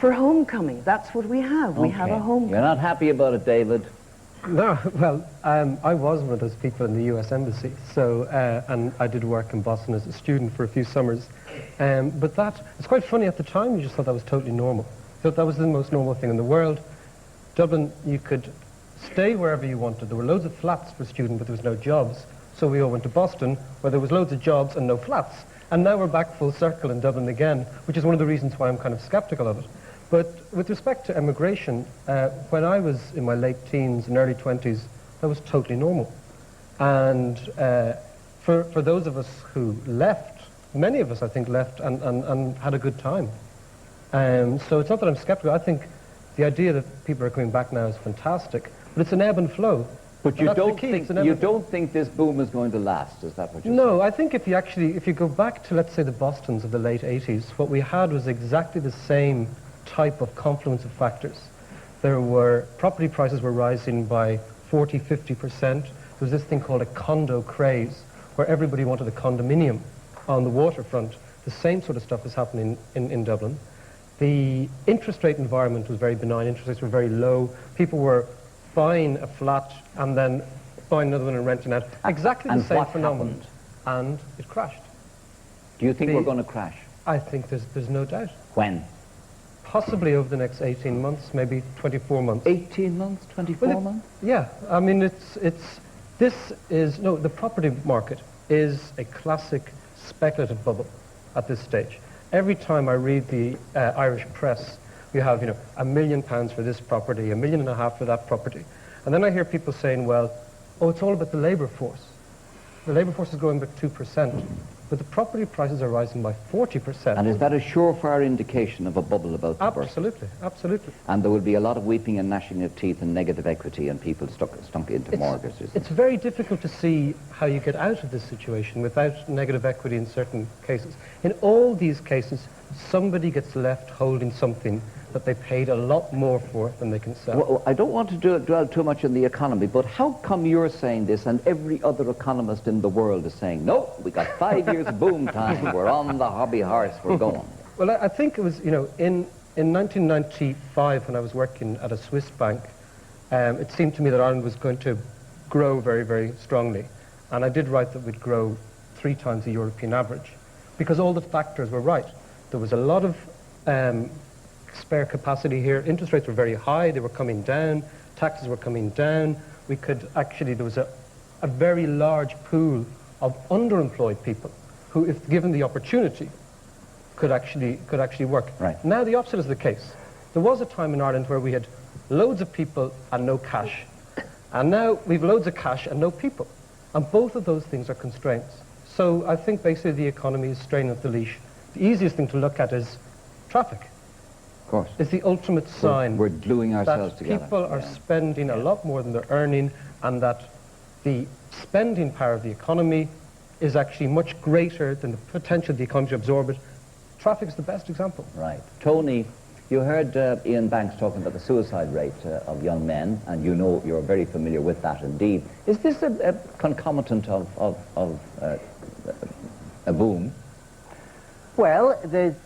for homecoming. That's what we have. We have a homecoming. You're not happy about it, David? No, well, I was one of those people in the US Embassy, so, and I did work in Boston as a student for a few summers. But it's quite funny, at the time you just thought that was totally normal. You thought that was the most normal thing in the world. Dublin, you could stay wherever you wanted. There were loads of flats for students, but there was no jobs. So we all went to Boston, where there was loads of jobs and no flats. And now we're back full circle in Dublin again, which is one of the reasons why I'm kind of skeptical of it. But with respect to emigration, when I was in my late teens and early 20s, that was totally normal. And for those of us who left, many of us, I think, left and had a good time. So it's not that I'm skeptical. I think the idea that people are coming back now is fantastic, but it's an ebb and flow. But you don't think this boom is going to last, is that what you're saying? No, I think if you go back to, let's say, the Bostons of the late 80s, what we had was exactly the same type of confluence of factors. Property prices were rising by 40, 50%. There was this thing called a condo craze, where everybody wanted a condominium on the waterfront. The same sort of stuff is happening in Dublin. The interest rate environment was very benign. Interest rates were very low. People were buying a flat and then buying another one and renting out. Exactly the same phenomenon. And it crashed. Do you think we're going to crash? I think there's no doubt. When? Possibly over the next 18 months, maybe 24 months. 18 months, 24 months? Yeah, I mean, the property market is a classic speculative bubble at this stage. Every time I read the Irish press, you have, £1 million for this property, £1.5 million for that property. And then I hear people saying, well, it's all about the labour force. The labour force is growing by 2%, but the property prices are rising by 40%. And is that a surefire indication of a bubble about to burst? Absolutely, absolutely. And there will be a lot of weeping and gnashing of teeth and negative equity and people stunk into mortgages. It's very difficult to see how you get out of this situation without negative equity in certain cases. In all these cases, somebody gets left holding something that they paid a lot more for than they can sell. Well, I don't want to dwell too much on the economy, but how come you're saying this and every other economist in the world is saying, no, we got 5 years of boom time, we're on the hobby horse, we're going? Well, I think it was, in 1995 when I was working at a Swiss bank, it seemed to me that Ireland was going to grow very, very strongly. And I did write that we'd grow 3 times the European average, because all the factors were right. There was a lot of spare capacity here. Interest rates were very high, they were coming down, taxes were coming down. There was a very large pool of underemployed people who, if given the opportunity, could actually work. Right. Now the opposite is the case. There was a time in Ireland where we had loads of people and no cash, and now we've loads of cash and no people. And both of those things are constraints. So I think basically the economy is straining at the leash. The easiest thing to look at is traffic. Of course. It's the ultimate sign we're gluing ourselves that together. People are spending a lot more than they're earning, and that the spending power of the economy is actually much greater than the potential of the economy to absorb it. Traffic is the best example. Right. Tony, you heard Ian Banks talking about the suicide rate of young men, and you're very familiar with that indeed. Is this a concomitant of a boom? Well, there's